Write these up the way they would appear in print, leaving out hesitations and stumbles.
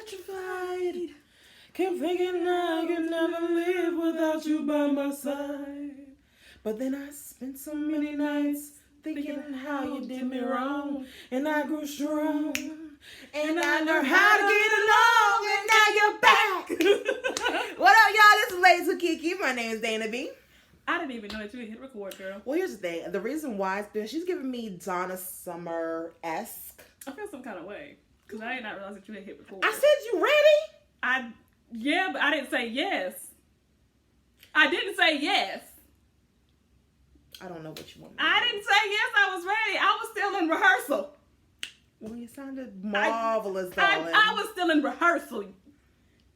petrified. Kept thinking I could never live without you by my side. But then I spent so many nights thinking how you did me wrong. And I grew strong. And I learned how to get along. And now you're back. What up, y'all? This is Ladies Who Keke. My name is Dana B. I didn't even know that you hit record, girl. Well, here's the thing. The reason why is because she's giving me Donna Summer-esque. I feel some kind of way. Because I did not realize that you had hit record. I said, you ready? Yeah, but I didn't say yes. I didn't say yes. I don't know what you want. I didn't say yes, I was ready. I was still in rehearsal. Well, you sounded marvelous, darling. I was still in rehearsal.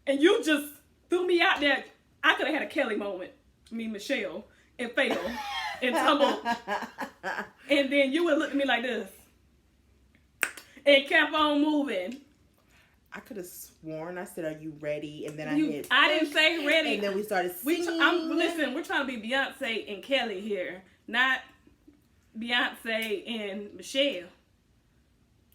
And you just threw me out there. I could have had a Kelly moment. Me, Michelle, and fail, and tumble. And then you would look at me like this. And kept on moving. I could have sworn I said, "Are you ready?" And then I didn't say ready. And then we started singing. Listen, we're trying to be Beyonce and Kelly here, not Beyonce and Michelle.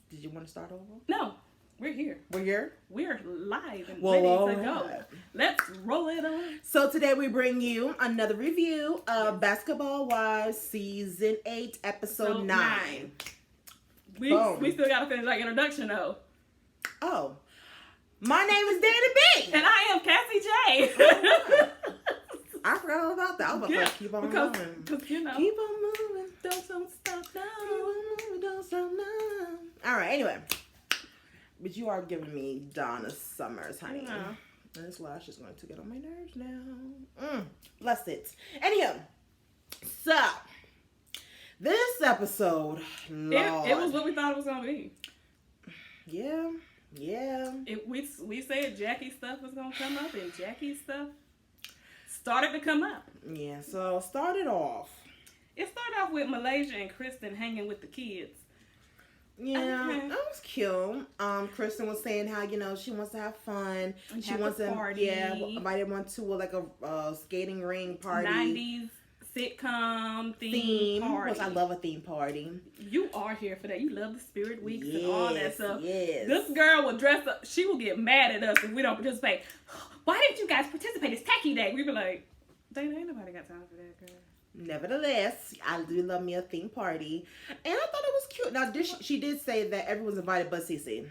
Did you want to start over? No, we're here. We're here? We're live and ready to go. Let's roll it on. So today we bring you another review of Basketball Wives Season 8, Episode 9. We still got to finish our introduction, though. Oh. My name is Dana B. And I am Cassie J. I forgot all about that. I was about to keep on moving. Because, you know. Keep on moving. Don't stop now. Keep on moving. Don't stop now. All right, anyway. But you are giving me Donna Summers, honey. Yeah. And this lash is going to get on my nerves now. Bless it. Anyhow, so this episode, Lord. It was what we thought it was going to be. Yeah. We said Jackie stuff was going to come up, and Jackie stuff started to come up. Yeah, so started off. It started off with Malaysia and Kristen hanging with the kids. Yeah, that was cute. Kristen was saying how, she wants to have fun. And she have wants to party. invite everyone to like a skating ring party. 90s sitcom theme party. Which I love a theme party. You are here for that. You love the spirit weeks and all that stuff. Yes. This girl will dress up. She will get mad at us if we don't participate. Why didn't you guys participate? It's tacky day. We be like, Dana, ain't nobody got time for that, girl. Nevertheless, I do love me a theme party. And I thought it was cute. Now, she did say that everyone's invited but Cece.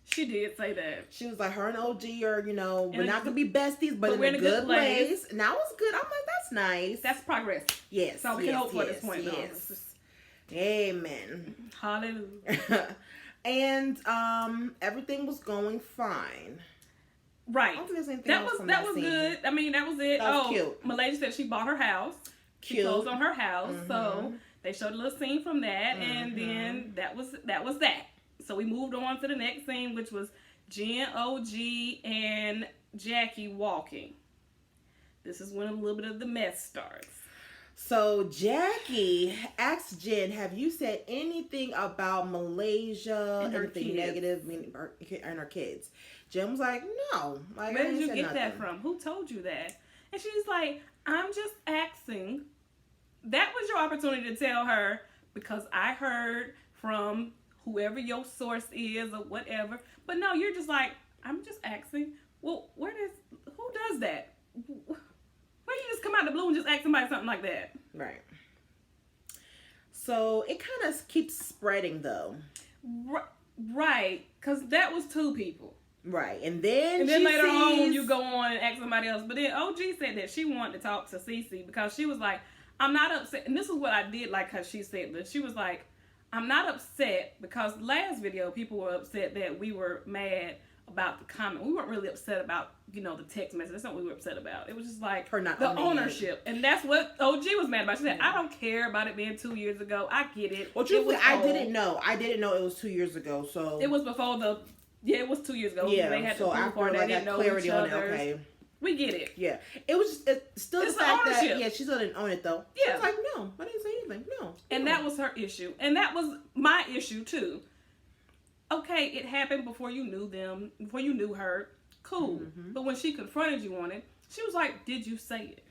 She did say that. She was like, her and OG are, we're not going to be besties, but in a good place. And that was good. I'm like, that's nice. That's progress. Yes. So we can hope for this point. Yes. Amen. Hallelujah. And everything was going fine. Right. I don't think there's anything that else was from that was scene. Good. I mean, that was it. That was cute. Malaysia said she bought her house. Cute. She closed on her house. So they showed a little scene from that, and then that was that. So we moved on to the next scene, which was Jen, OG, and Jackie walking. This is when a little bit of the mess starts. So Jackie asked Jen, have you said anything about Malaysia, and anything negative, and her kids? Jen was like, no. Like, where did you get that from? Who told you that? And she's like, I'm just asking. That was your opportunity to tell her, because I heard from whoever your source is or whatever. But no, you're just like, I'm just asking. Well, who does that? Where you just come out of the blue and just ask somebody something like that? Right. So it kind of keeps spreading, though. Right, because that was 2 people. Right, and then later on you go on and ask somebody else. But then OG said that she wanted to talk to Cece because she was like, I'm not upset. And this is what I did like how she said this. She was like, I'm not upset because last video people were upset that we were mad about the comment. We weren't really upset about, the text message. That's not what we were upset about. It was just like her not the ownership. And that's what OG was mad about. She said, yeah. I don't care about it being 2 years ago. I get it. Well, truthfully, I didn't know. I didn't know it was 2 years ago. So it was before it was 2 years ago. Yeah, they had so after they didn't know clarity each on it, other. okay. We get it. Yeah. It was still it's the fact ownership. that, she still didn't own it, though. Yeah. She was like, no, I didn't say anything. No. And that was her issue. And that was my issue, too. Okay, it happened before you knew them, before you knew her. Cool. Mm-hmm. But when she confronted you on it, she was like, did you say it?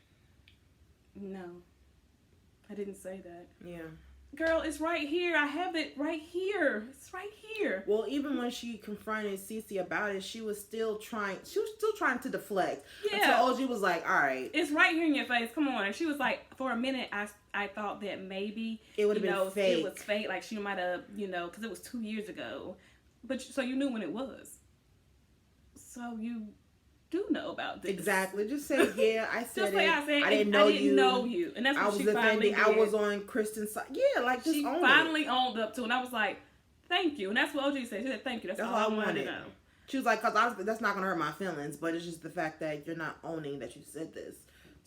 No. I didn't say that. Yeah. girl, it's right here. I have it right here. It's right here. Well, even when she confronted Cece about it, she was still trying to deflect. Yeah. Until OG was like, all right. It's right here in your face. Come on. And she was like, for a minute, I thought that maybe It would have been fake. It was fake. Like, she might have, because it was 2 years ago. But, so you knew when it was. So you do know about this. Exactly. Just say, yeah, I said just like I said, I didn't know you. And that's what she finally did. I was on Kristen's side. Yeah, like, just own it. She finally owned up to it. And I was like, thank you. And that's what OG said. She said, thank you. That's all I wanted to know. She was like, because that's not going to hurt my feelings, but it's just the fact that you're not owning that you said this.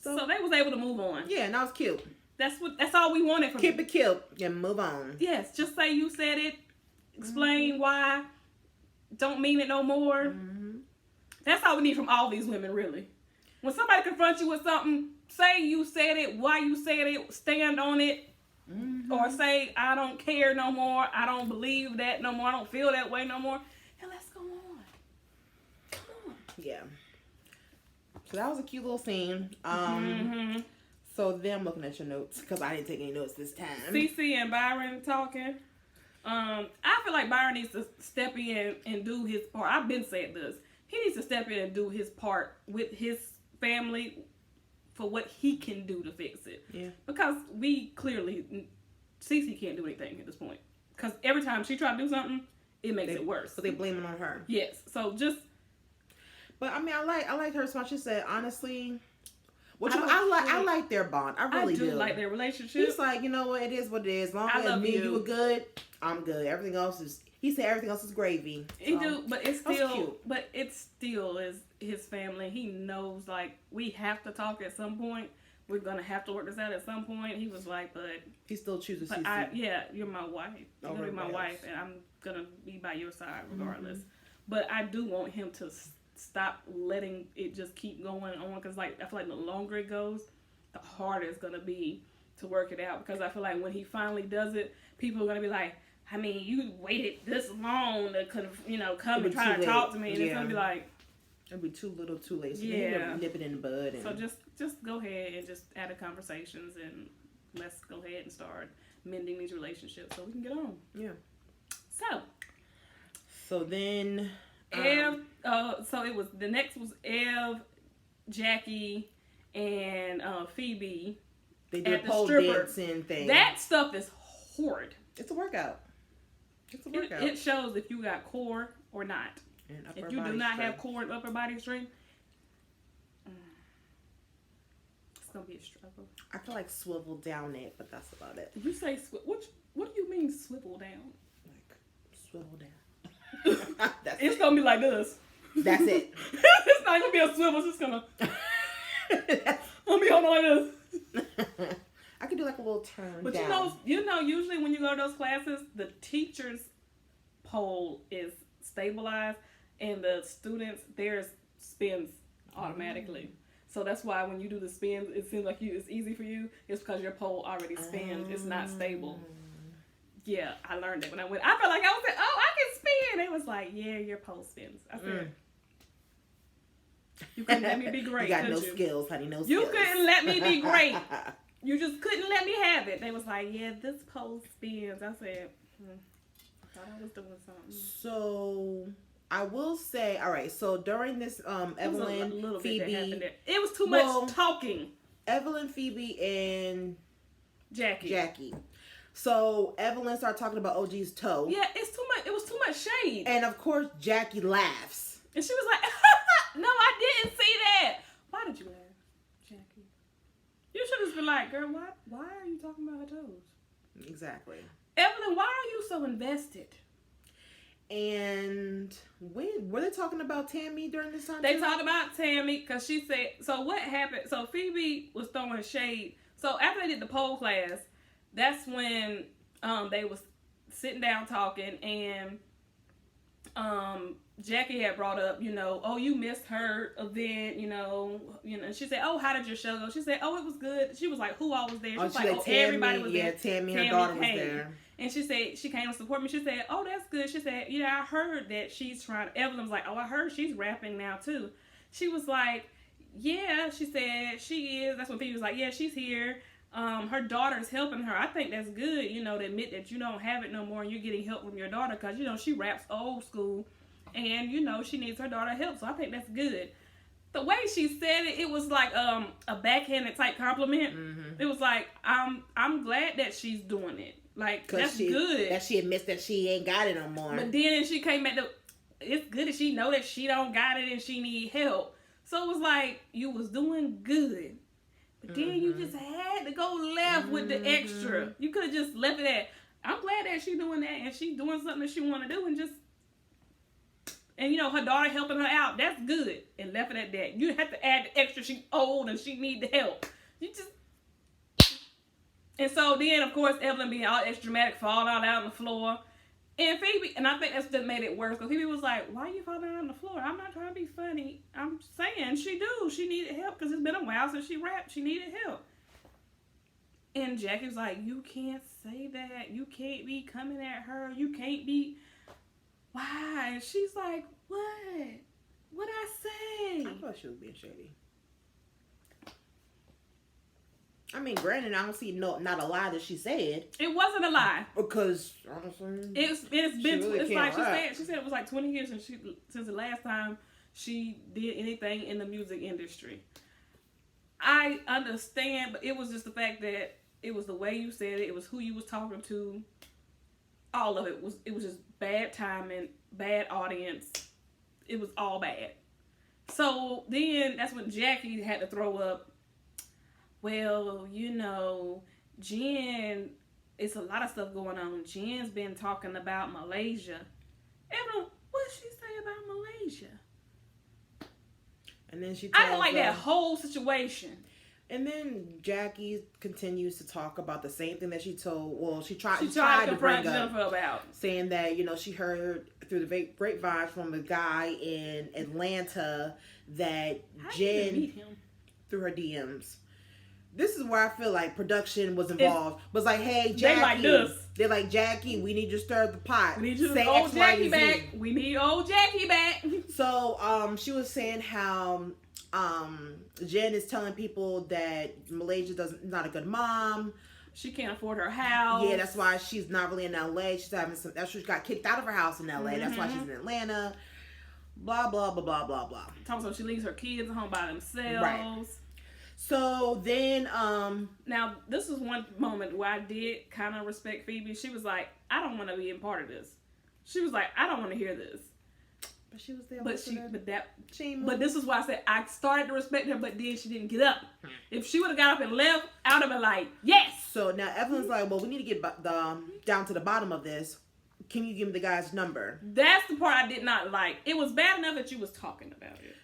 So they was able to move on. Yeah, and that was cute. That's all we wanted from Keep it cute and move on. Yes, just say you said it. Explain why. Don't mean it no more. Mm-hmm. That's all we need from all these women, really. When somebody confronts you with something, say you said it, why you said it, stand on it. Mm-hmm. Or say, I don't care no more. I don't believe that no more. I don't feel that way no more. And let's go on. Come on. Yeah. So that was a cute little scene. So then I'm looking at your notes because I didn't take any notes this time. Cece and Byron talking. I feel like Byron needs to step in and do his part. I've been saying this. He needs to step in and do his part with his family for what he can do to fix it. Yeah. Because we clearly, Cece can't do anything at this point. Because every time she tries to do something, it makes it worse. So they blame it on her. Yes. So just. But I mean, I like her response. She said, honestly, I like their bond. I really do. I do like their relationship. He's like, you know what? It is what it is. As long as me and you are good, I'm good. Everything else is. He said everything else is gravy. He do, but it's still, is his family. He knows, like, we have to talk at some point. We're gonna have to work this out at some point. He was like, but he still chooses. But you're my wife. You're gonna be my wife, and I'm gonna be by your side regardless. Mm-hmm. But I do want him to stop letting it just keep going on, because like I feel like the longer it goes, the harder it's gonna be to work it out. Because I feel like when he finally does it, people are gonna be like, I mean, you waited this long to come and try to talk to me, and it's gonna be like, it'll be too little, too late. So yeah, nip it in the bud. And... So just go ahead and just add the conversations, and let's go ahead and start mending these relationships so we can get on. Yeah. So then, Ev. So it was the next was Ev, Jackie, and Phoebe. They did pole dancing thing. That stuff is horrid. It's a workout. It shows if you got core or not. If you do not have core and upper body strength, it's gonna be a struggle. I feel like swivel down it, but that's about it. You say what do you mean swivel down? Like swivel down. It's gonna be like this. That's it. It's not gonna be a swivel. It's just gonna. Gonna be holding like this. I could do like a little turn. But down. you know, usually when you go to those classes, the teacher's pole is stabilized, and the students theirs spins automatically. So that's why when you do the spins, it seems like it's easy for you. It's because your pole already spins. It's not stable. Yeah, I learned it when I went. I felt like I was like, oh, I can spin. It was like, yeah, your pole spins. I said, you couldn't let me be great. You got no skills, honey. No skills. You couldn't let me be great. You just couldn't let me have it. They was like, yeah, this pole spins. I said, I thought I was doing something. So I will say, all right. So during this, Evelyn, Phoebe, it was too much talking. Evelyn, Phoebe, and Jackie. So Evelyn started talking about OG's toe. Yeah, it's too much. It was too much shade. And of course, Jackie laughs. And she was like, no, I didn't see that. Why did you laugh, Jackie? You should have just been like, girl, why are you talking about her toes? Exactly. Evelyn, why are you so invested? And were they talking about Tammy during this time? They talked about Tammy because she said, so what happened? So Phoebe was throwing shade. So after they did the pole class, that's when they was sitting down talking, and Jackie had brought up, oh, you missed her event, and she said, oh, how did your show go? She said, oh, it was good. She was like, who all was there? She was like, oh, everybody was there. Yeah, Tammy, her daughter was there. And she said, she came to support me. She said, oh, that's good. She said, I heard that she's trying. Evelyn was like, oh, I heard she's rapping now too. She was like, yeah, she said, she is. That's when Phoebe was like, yeah, she's here. her daughter's helping her. I think that's good, to admit that you don't have it no more and you're getting help from your daughter because, she raps old school and, she needs her daughter help. So I think that's good. The way she said it, it was like a backhanded type compliment. It was like, I'm glad that she's doing it. Like, that's good. That she admits that she ain't got it no more. But then she came back to, it's good that she know that she don't got it and she need help. So it was like, you was doing good. But then you just had to go left with the extra. You could have just left it at, I'm glad that she doing that and she doing something that she want to do and just, and her daughter helping her out. That's good. And left it at that. You have to add the extra. She old and she need the help. You just, and so then of course Evelyn being all extra dramatic, falling out on the floor. And Phoebe, and I think that's just made it worse because Phoebe was like, why are you falling out on the floor? I'm not trying to be funny. I'm saying she needed help because it's been a while since she rapped. She needed help. And Jackie was like, you can't say that. You can't be coming at her. You can't be, why? And she's like, what? What'd I say? I thought she was being shady. I mean, granted, I don't see not a lie that she said. It wasn't a lie. Because, honestly, it's been, really it's like rap. she said it was like 20 years since the last time she did anything in the music industry. I understand, but it was just the fact that it was the way you said it. It was who you was talking to. All of it was just bad timing, bad audience. It was all bad. So then that's when Jackie had to throw up. Well, Jen, it's a lot of stuff going on. Jen's been talking about Malaysia. Evelyn, what did she say about Malaysia? And then she I didn't like that whole situation. And then Jackie continues to talk about the same thing that she told. Well, she tried to confront bring up, Jennifer about, saying that she heard through the grapevine from the guy in Atlanta that Jen meet him? Through her DMs. This is where I feel like production was involved. Was like, hey, Jackie. They're like, Jackie, we need you to stir the pot. We need you to say old Jackie back. We need old Jackie back. So, she was saying how Jen is telling people that Malaysia not a good mom. She can't afford her house. Yeah, that's why she's not really in LA. She's having some. That's why she got kicked out of her house in LA. That's why she's in Atlanta. Blah blah blah blah blah blah. Talking about she leaves her kids at home by themselves. Right. So then, now this is one moment where I did kind of respect Phoebe. She was like, I don't want to be a part of this. She was like, I don't want to hear this. But she was there. But this is why I said I started to respect her, but then she didn't get up. If she would have got up and left, I would have been like, yes. So now Evelyn's like, well, we need to get down to the bottom of this. Can you give me the guy's number? That's the part I did not like. It was bad enough that you was talking about it.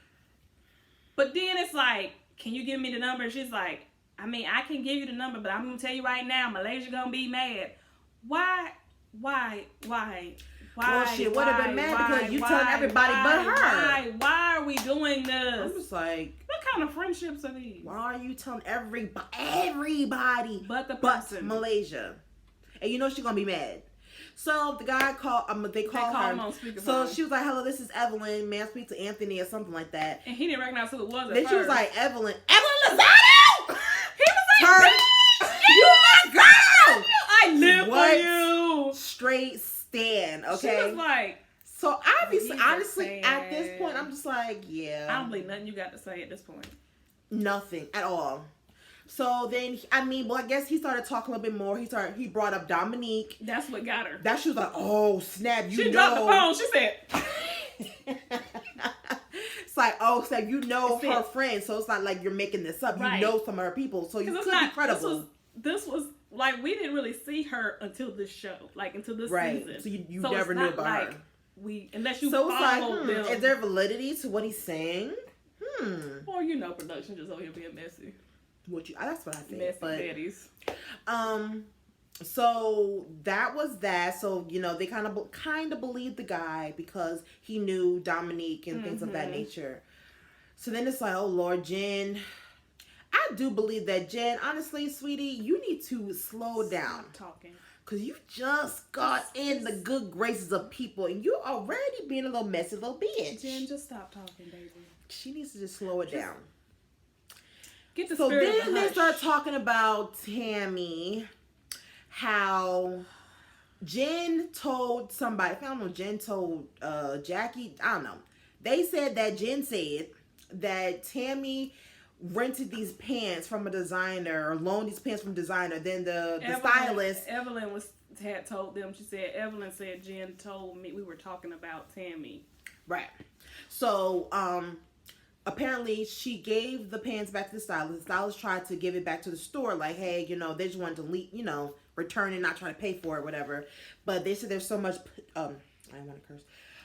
But then it's like, can you give me the number? And she's like, I mean, I can give you the number, but I'm going to tell you right now, Malaysia going to be mad. Why? Well, she would have been mad because you telling everybody but her. Why are we doing this? I'm just like, what kind of friendships are these? Why are you telling everybody but Malaysia? And she's going to be mad. So the guy called, they call her. Him on speakerphone. So she was like, hello, this is Evelyn. May I speak to Anthony or something like that? And he didn't recognize who it was at Then first. she was like, Evelyn Lozano! He was like, you my girl! I live for you. Straight stand, okay? She was like. So obviously, honestly, at this point, I'm just like, yeah. I don't believe nothing you got to say at this point. Nothing at all. So then, I guess he started talking a little bit more. He brought up Dominique. That's what got her. She was like, oh, snap, She dropped the phone. She said. It's like, oh, snap, her friend. So it's not like you're making this up. Right. You know some of her people. So you could be credible. This was, like, we didn't really see her until this show. Like, until this season. So you never knew about her. Unless you so followed them. Is there validity to what he's saying? Or, production just over here being messy. That's what I think. Messy daddies. So that was that. So they kind of believed the guy because he knew Dominique and things of that nature. So then it's like, oh Lord, Jen. I do believe that Jen. Honestly, sweetie, you need to slow down. Stop talking. Because you just got in the good graces of people and you're already being a little messy little bitch. Jen, just stop talking, baby. She needs to just slow it down. Get the So spirit then of the they hush. start talking about Tammy, how Jen told somebody, I don't know, Jen told Jackie, I don't know. They said that Jen said that Tammy rented these pants from a designer, or loaned these pants from a designer. Then the stylist, Evelyn had told them. She said Evelyn said Jen told me we were talking about Tammy. right? So apparently she gave the pants back to the stylist. The stylist tried to give it back to the store, like, hey, they just wanted to leave, return it, not try to pay for it, whatever. But they said there's so much. I don't want to curse.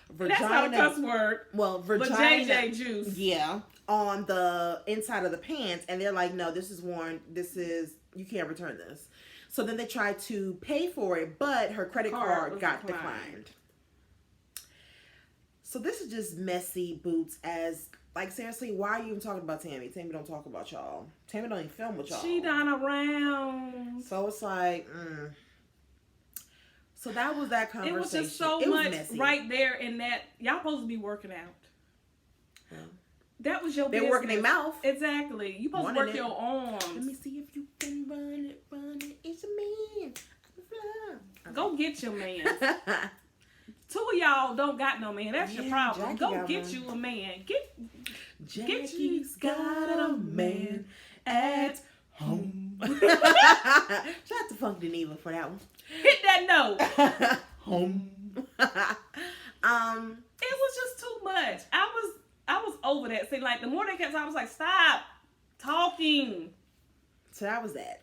Vagina, that's not a cuss word. Well, vagina. But JJ juice. Yeah, on the inside of the pants, and they're like, no, this is worn. You can't return this. So then they tried to pay for it, but her credit card got declined. So this is just messy boots. As like, seriously, why are you even talking about Tammy? Tammy don't talk about y'all. Tammy don't even film with y'all. She done around. So it's like, So that was that conversation. It was just so much right there in that. Y'all supposed to be working out. Yeah. That was your business. They're working their mouth. Exactly. You supposed to work your arms. Let me see if you can run it. It's a man. Okay. Go get your man. Two of y'all don't got no man. That's your problem. Go get you a man. Jackie's got a man at home. Shout out to Funk Geneva for that one. Hit that note. Home. It was just too much. I was over that. See, like the more they kept talking, I was like, stop talking. So that was that.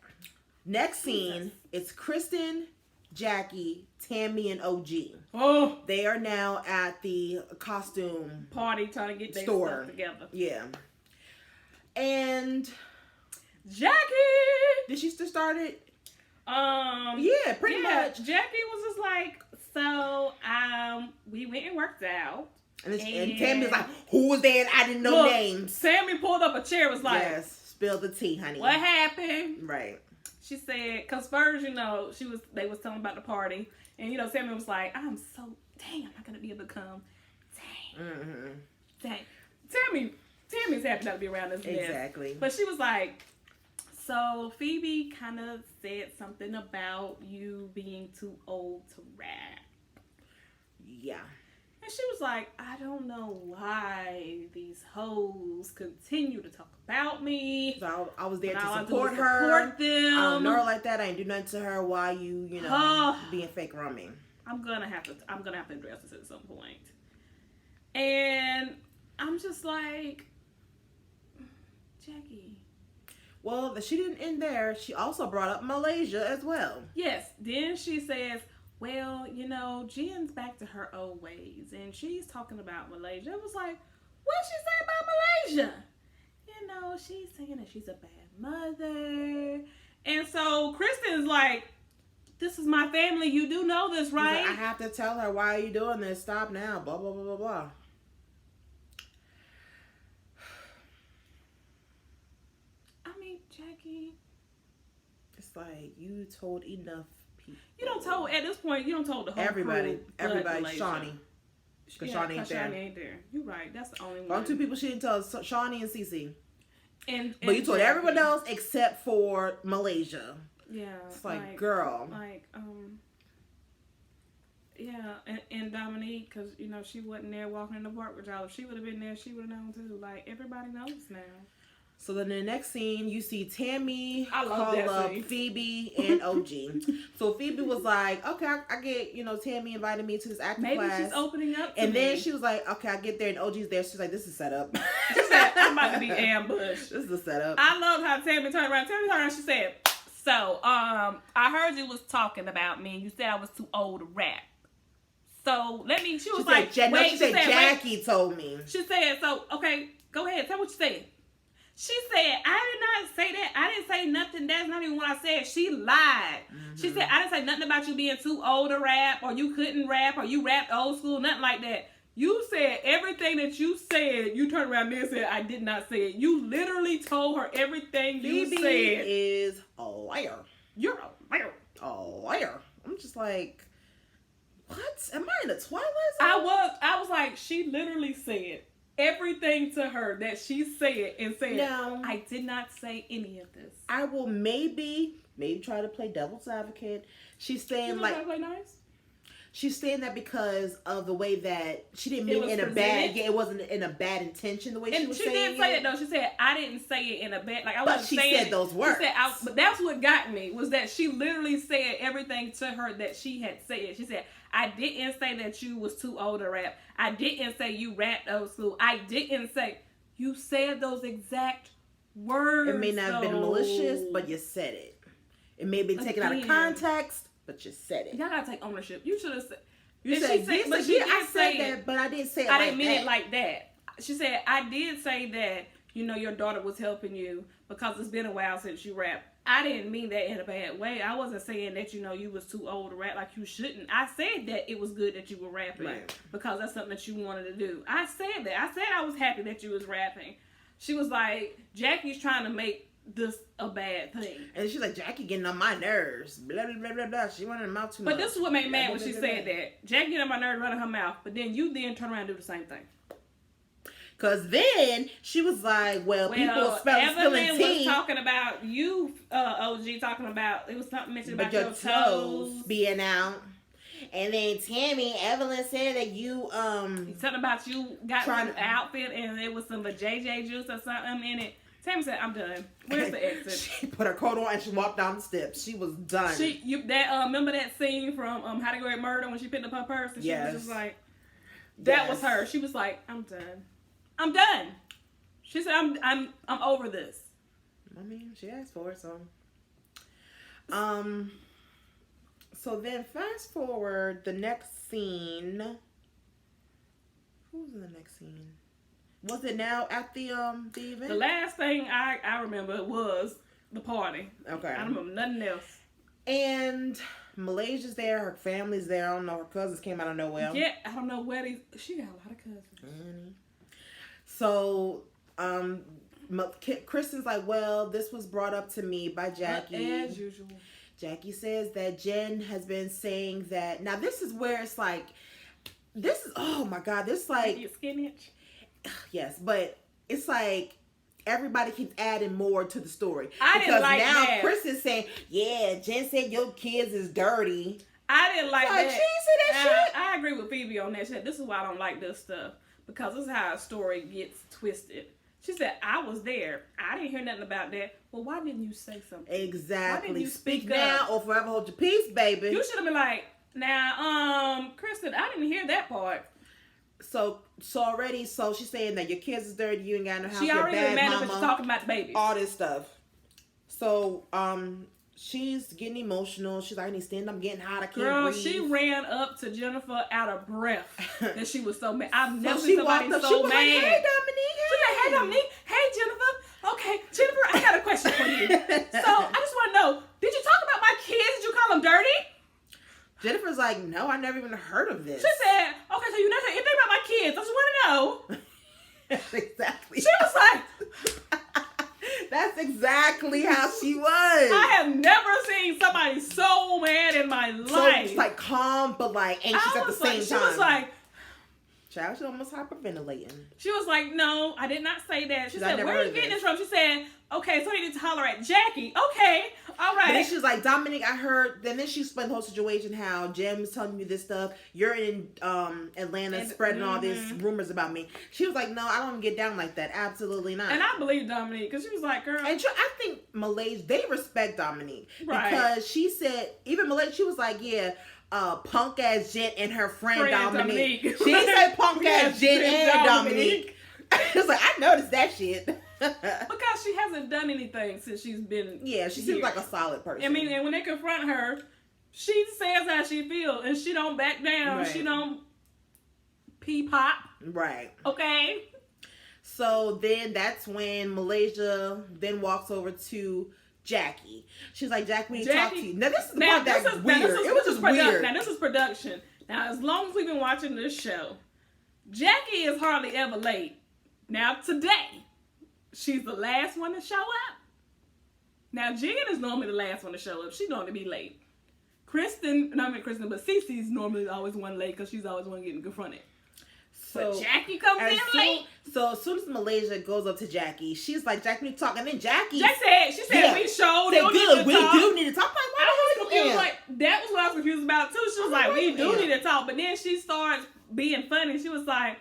Next scene, it's Kristen, Jackie, Tammy, and OG. Oh, they are now at the costume party trying to get their store stuff together. Yeah. And Jackie, did she still start it? Yeah, pretty much. Jackie was just like, so we went and worked out. And Tammy was like, who was there? And I didn't know names. Tammy pulled up a chair, was like, yes, spill the tea, honey. What happened? Right. She said, cause first, they was telling about the party, and Tammy was like, I'm not gonna be able to come. Dang. Tammy's happy not to be around this mess. Exactly. But she was like, so Phoebe kind of said something about you being too old to rap. Yeah. And she was like, I don't know why these hoes continue to talk about me. So I was there to support support them. I don't know her like that. I ain't do nothing to her. Why you being fake around me? I'm gonna have to address this at some point. And I'm just like, Jackie. Well, she didn't end there. She also brought up Malaysia as well. Yes. Then she says, well, Jen's back to her old ways, and she's talking about Malaysia. It was like, what'd she say about Malaysia? She's saying that she's a bad mother. And so Kristen's like, this is my family. You do know this, right? Like, I have to tell her, why are you doing this? Stop now. Blah, blah, blah, blah, blah. Jackie, it's like you told enough people. You don't told at this point. You don't told the whole everybody. Crew, everybody. Shawnee, because Shawnee ain't there. You're right. That's the only one. Two people she didn't tell: Shawnee and Cece. But you told everyone else except for Malaysia. Yeah, it's like girl. Yeah, and Dominique, because she wasn't there walking in the park with y'all. If she would have been there, she would have known too. Like everybody knows now. So then in the next scene, you see Tammy call up Phoebe and OG. So Phoebe was like, okay, I get, Tammy invited me to this acting class. Maybe she's opening up to And me. then she was like, okay, I get there and OG's there. She's like, this is set up. She said, I'm about to be ambushed. This is a setup. I love how Tammy turned around. She said, so, I heard you was talking about me. You said I was too old to rap. So, she was like, she said Jackie told me. She said, so, okay, go ahead. Tell what you said. She said, I did not say that. I didn't say nothing. That's not even what I said. She lied. Mm-hmm. She said, I didn't say nothing about you being too old to rap, or you couldn't rap, or you rapped old school, nothing like that. You said everything that you said. You turned around there and said, I did not say it. You literally told her everything you said. Phoebe is a liar. You're a liar. A liar. I'm just like, what? Am I in the Twilight Zone? I was like, she literally said, everything to her that she said and said, Now, I did not say any of this. I will maybe try to play devil's advocate. She's saying You like, try to play nice? she's saying that because of the way that she didn't mean it in a bad, it wasn't in a bad intention the way she was saying it. And she did say it though. She said, I didn't say it in a bad, like I but wasn't she saying said those words. She said, but that's what got me, was that she literally said everything to her that she had said. She said, I didn't say that you was too old to rap. I didn't say you rapped old school. I didn't say, you said those exact words. It may not have been malicious, but you said it. It may have been taken out of context, but you said it. Y'all gotta take ownership. You should have said. You said, but she I said that, but I didn't say it. I didn't mean it like that. She said, I did say that, you know, your daughter was helping you because it's been a while since you rapped. I didn't mean that in a bad way. I wasn't saying that, you know, you was too old to rap, like you shouldn't. I said that it was good that you were rapping because that's something that you wanted to do. I said that. I said I was happy that you was rapping. She was like, Jackie's trying to make this a bad thing. And she's like, Jackie getting on my nerves. Blah, blah, blah, blah, blah. She running her mouth too much. But this is what made me mad when she said that. Jackie getting on my nerves running her mouth. But then you turn around and do the same thing. Because then she was like, well people spilling tea. Was talking about you, OG, talking about, it was something mentioned about your toes being out. And then Evelyn said that you, something about you got some outfit and there was some JJ juice or something in it. Tammy said, I'm done. Where's the exit? She put her coat on and she walked down the steps. She was done. Remember that scene from How to Get Murder when she picked up her purse and she was just like, that was her. She was like, I'm done. I'm done. She said, I'm over this. I mean, she asked for it, so. So then fast forward the next scene. Who was in the next scene? Was it now at the event? The last thing I remember was the party. Okay. I don't remember nothing else. And Malaysia's there. Her family's there. I don't know. Her cousins came out of nowhere. Yeah, I don't know where she got a lot of cousins. Mm-hmm. So, Kristen's like, well, this was brought up to me by Jackie. As usual. Jackie says that Jen has been saying that. Now, this is where it's like, this is, oh my God, this is like. Maybe a skin itch. Yes, but it's like everybody keeps adding more to the story. I didn't like now that. Chris is saying, yeah, Jen said your kids is dirty. I didn't like that. She didn't say that shit. I agree with Phoebe on that shit. This is why I don't like this stuff. Because this is how a story gets twisted. She said, I was there. I didn't hear nothing about that. Well, why didn't you say something? Exactly. Why didn't you speak up? now or forever hold your peace, baby. You should have been like, now, Kristen, I didn't hear that part. So she's saying that your kids is dirty, you ain't got no house, she already bad mad mama, but she's talking about the babies. All this stuff. So, she's getting emotional. She's like, I need to stand up, I'm getting hot, I can't breathe. She ran up to Jennifer out of breath. And she was so mad. I've never she seen somebody walked up, so she was mad. Like, hey, Dominique. She said, hey, Dominique. Hey, Jennifer. Okay, Jennifer, I got a question for you. So, I just want to know, did you talk about my kids? Did you call them dirty? Jennifer's like, no, I never even heard of this. She said, okay, so you never said anything about my kids. I just want to know. Exactly. She was like... That's exactly how she was. I have never seen somebody so mad in my life. So it's like calm, but like anxious at the same time. She was like... Child, she almost hyperventilating. She was like, no, I did not say that. She said, where are you getting this from? She said, okay, so you need to holler at Jackie. Okay, all right. But then she was like, Dominic, I heard. Then she explained the whole situation, how Jen was telling me this stuff. You're in Atlanta spreading all these rumors about me. She was like, no, I don't get down like that. Absolutely not. And I believe Dominique, because she was like, girl. And I think Malaysia, they respect Dominique. Right. Because she said, even Malaysia, she was like, yeah, punk ass Jen and her friend Dominique. She didn't say punk ass Jen and Dominique. It's like, I noticed that shit. Because she hasn't done anything since she's been she seems like a solid person. I mean, and when they confront her, she says how she feels, and she don't back down. Right. She don't pop. Right. Okay. So then that's when Malaysia then walks over to Jackie. She's like, Jackie, we need to talk to you. Now, this is the part that's weird. It was just weird. Now, this is production. Now, as long as we've been watching this show, Jackie is hardly ever late. Now, today, she's the last one to show up. Now, Jen is normally the last one to show up. She's normally be late. Kristen, but Cece's normally always one late because she's always one getting confronted. But Jackie comes in late. So as soon as Malaysia goes up to Jackie, she's like, Jackie, we talk. And then Jackie said, we showed it. Good, we do need to talk. I was confused. Like, that was what I was confused about, too. She was like, we do need to talk. But then she starts being funny. She was like,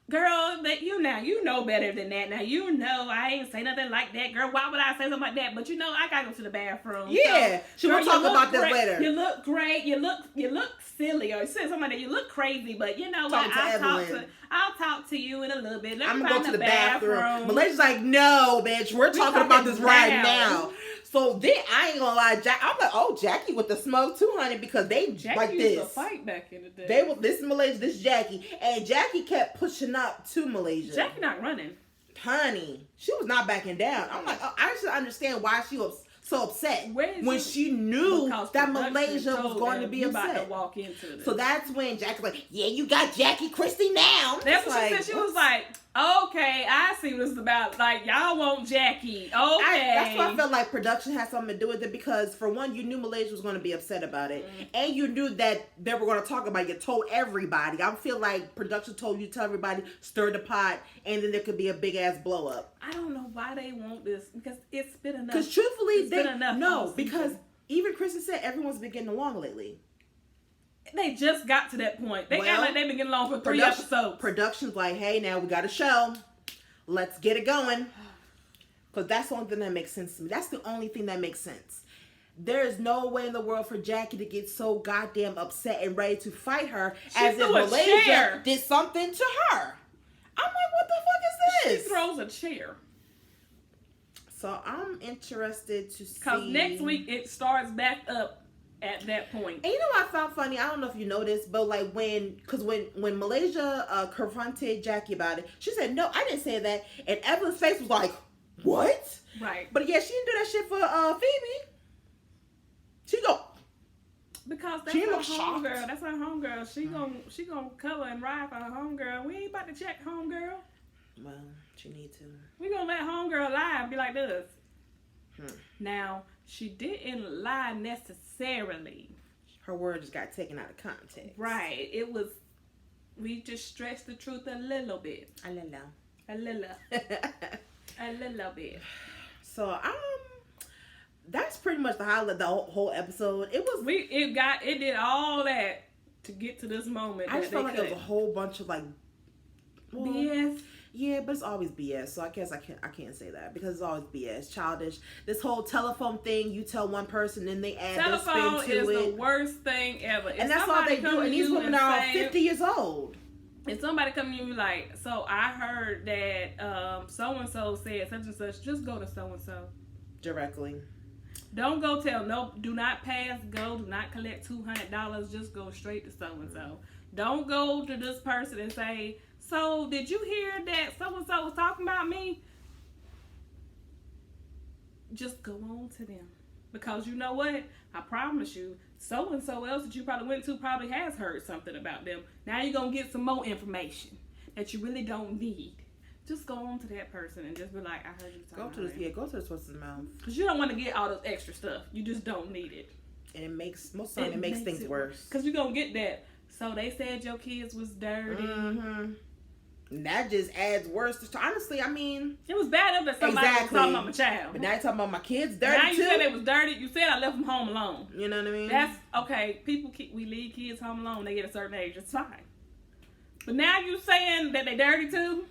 girl, that you know better than that. Now, you know I ain't say nothing like that. Girl, why would I say something like that? But you know, I gotta go to the bathroom. Yeah. So, we'll talk about this later. You look great. You look silly. Or you said something like that. You look crazy. But you know what? I'll talk to you in a little bit. I'm gonna go to the bathroom. Malaysia's like, no, bitch. We're talking about this right now. So then I ain't gonna lie, I'm like, oh, Jackie with the smoke too, honey, because they Jackie like this. Used to fight back in the day. This is Malaysia, this is Jackie, and Jackie kept pushing up to Malaysia. Jackie not running, honey. She was not backing down. I'm like, I should understand why she was so upset when she knew that Malaysia was going to be upset. About to walk into this. So that's when Jackie's like, yeah, you got Jackie Christie now. That's what she said. She was like, okay, I see what it's about. Like, y'all want Jackie. Okay. That's why I felt like production had something to do with it, because for one, you knew Malaysia was going to be upset about it. Mm-hmm. And you knew that they were going to talk about it. You told everybody. I feel like production told you to tell everybody, stir the pot, and then there could be a big ass blow up. I don't know why they want this, because it's been enough. Because truthfully, because even Kristen said everyone's been getting along lately. They just got to that point. They act like they've been getting along for 3 episodes. Production's like, hey, now we got a show. Let's get it going. Because that's the only thing that makes sense to me. That's the only thing that makes sense. There is no way in the world for Jackie to get so goddamn upset and ready to fight her as if Malaysia did something to her. I'm like, what the fuck is this? She throws a chair. So I'm interested to see. Because next week it starts back up at that point. And you know what I found funny? I don't know if you noticed, but like when Malaysia confronted Jackie about it, she said, no, I didn't say that. And Evelyn's face was like, what? Right. But yeah, she didn't do that shit for Phoebe. She go. Because that's her homegirl. That's her homegirl. She gonna cover and ride for her homegirl. We ain't about to check homegirl. Well, she need to. We gonna let homegirl lie and be like this. Now, she didn't lie necessarily. Her word just got taken out of context. Right. We just stretched the truth a little bit. A little bit. So, that's pretty much the highlight of the whole episode. It did all that to get to this moment. I just felt like it was a whole bunch of BS. Yeah, but it's always BS. So I guess I can't say that because it's always BS, childish. This whole telephone thing, you tell one person and they add their spin to it. Telephone is the worst thing ever. And that's all they do. And these women are 50 years old. If somebody come to you like, so I heard that so and so said such and such, just go to so and so directly. Don't go do not pass go, do not collect $200, just go straight to so and so. Don't go to this person and say, so did you hear that so and so was talking about me? Just go on to them. Because you know what? I promise you, so and so else that you probably went to probably has heard something about them. Now you're gonna get some more information that you really don't need. Just go on to that person and just be like, I heard you talking about it. Go to this person's mouth. Because you don't want to get all this extra stuff. You just don't need it. And it makes things worse. Because you're going to get that. So they said your kids was dirty. Mm-hmm. And that just adds worse. Honestly, I mean... It was bad enough that somebody was talking about my child. But now you're talking about my kids dirty now you said they was dirty. You said I left them home alone. You know what I mean? That's... Okay, we leave kids home alone. They get a certain age. It's fine. But now you saying that they dirty too?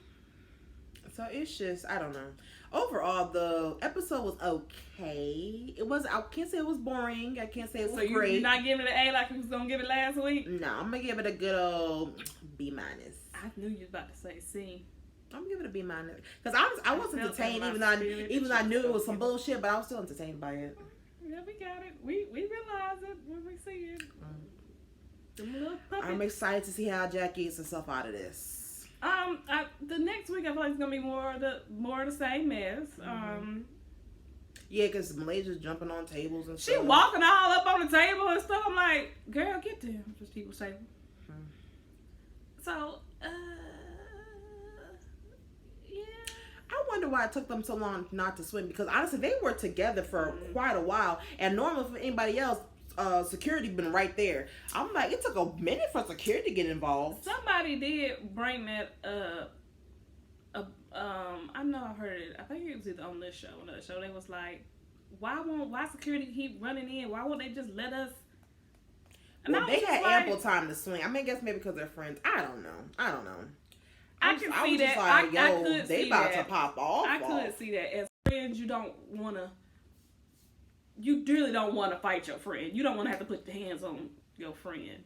So it's just, I don't know. Overall, the episode was okay. I can't say it was boring. I can't say it was great. So you're not giving it an A like you was going to give it last week? No, I'm going to give it a good old B-. I knew you was about to say C. I'm going to give it a B-. Because I was entertained even though I knew it was some bullshit, but I was still entertained by it. Yeah, we got it. We realize it when we see it. I'm excited to see how Jackie gets herself out of this. The next week I feel like it's gonna be more of the same mess. Yeah, because Malaysia's jumping on tables and she stuff. walking all up on the table and stuff. I'm like, girl, get there. Just people say. So, yeah. I wonder why it took them so long not to swim, because honestly they were together for quite a while, and normally for anybody else, security been right there. I'm like, it took a minute for security to get involved. Somebody did bring that up. I know I've heard it. I think it was either on this show or another show. They was like, why security keep running in? Why won't they just let us? And well, they had ample time to swing. I mean, I guess maybe because they're friends. I don't know. I can see that. I could they see about that. to pop off. I could see that. As friends, you really don't want to fight your friend. You don't want to have to put your hands on your friend.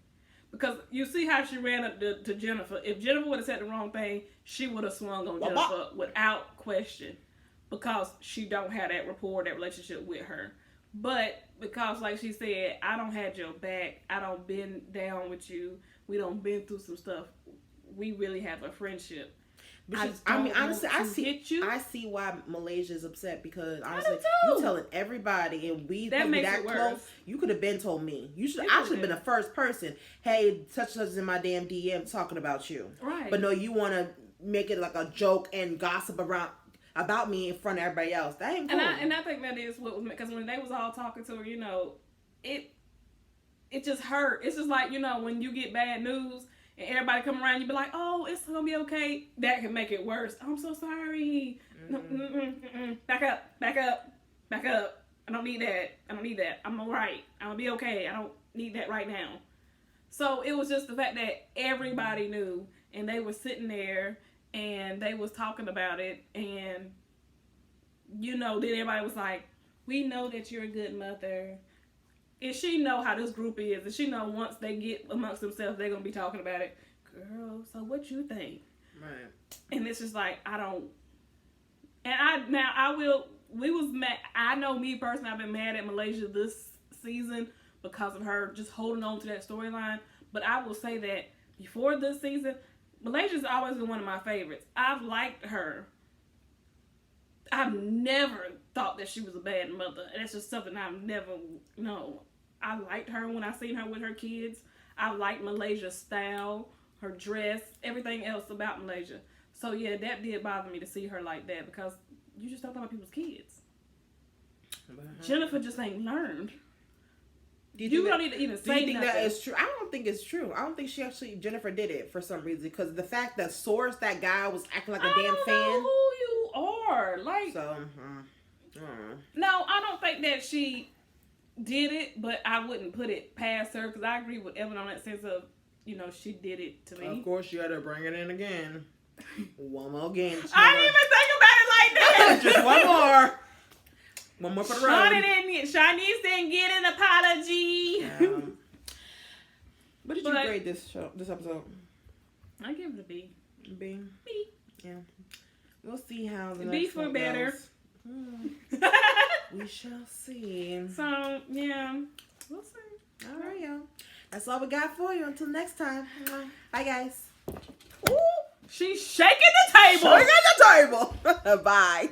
Because you see how she ran up to Jennifer. If Jennifer would have said the wrong thing, she would have swung on Jennifer without question. Because she don't have that rapport, that relationship with her. But because, like she said, I don't have your back. I don't been down with you. We don't been through some stuff. We really have a friendship. Honestly, I see why Malaysia is upset because honestly, you telling everybody and we that makes that close. You could have been told me. I should have been the first person. Hey, such is in my damn DM talking about you. Right. But no, you want to make it like a joke and gossip about me in front of everybody else. That ain't cool. And I think that is what, because when they was all talking to her, it just hurt. It's just like, when you get bad news. And everybody come around, you be like, "Oh, it's gonna be okay." That can make it worse. I'm so sorry. Back up. I don't need that. I'm alright. I'm gonna be okay. I don't need that right now. So it was just the fact that everybody knew, and they were sitting there, and they was talking about it, and then everybody was like, "We know that you're a good mother." And she know how this group is. And she know once they get amongst themselves, they're going to be talking about it. Girl, so what you think? Right. And it's just like, I don't. And we was mad. I know me personally, I've been mad at Malaysia this season because of her just holding on to that storyline. But I will say that before this season, Malaysia's always been one of my favorites. I've liked her. I've never thought that she was a bad mother. And that's just something I've never, I liked her when I seen her with her kids. I liked Malaysia's style, her dress, everything else about Malaysia. So yeah, that did bother me to see her like that because you just don't talk about people's kids. Jennifer just ain't learned. You don't need to even say nothing. Do you think that is true? I don't think it's true. I don't think Jennifer did it for some reason because the fact that Source, that guy was acting like a damn fan. I don't know who you are. Like, so, no, I don't think that she did it, but I wouldn't put it past her because I agree with Evan on that sense of, she did it to me. Of course, you had to bring it in again. One more again. I didn't even think about it like that. Just one more. One more for the road. Shanice didn't get an apology. What did you grade this episode? I give it a B. B? B. Yeah. We'll see how the B next for one better. Goes. We shall see. So, yeah. We'll see. All right, y'all. That's all we got for you. Until next time. Bye, guys. Ooh, she's shaking the table. Shaking the table. Bye.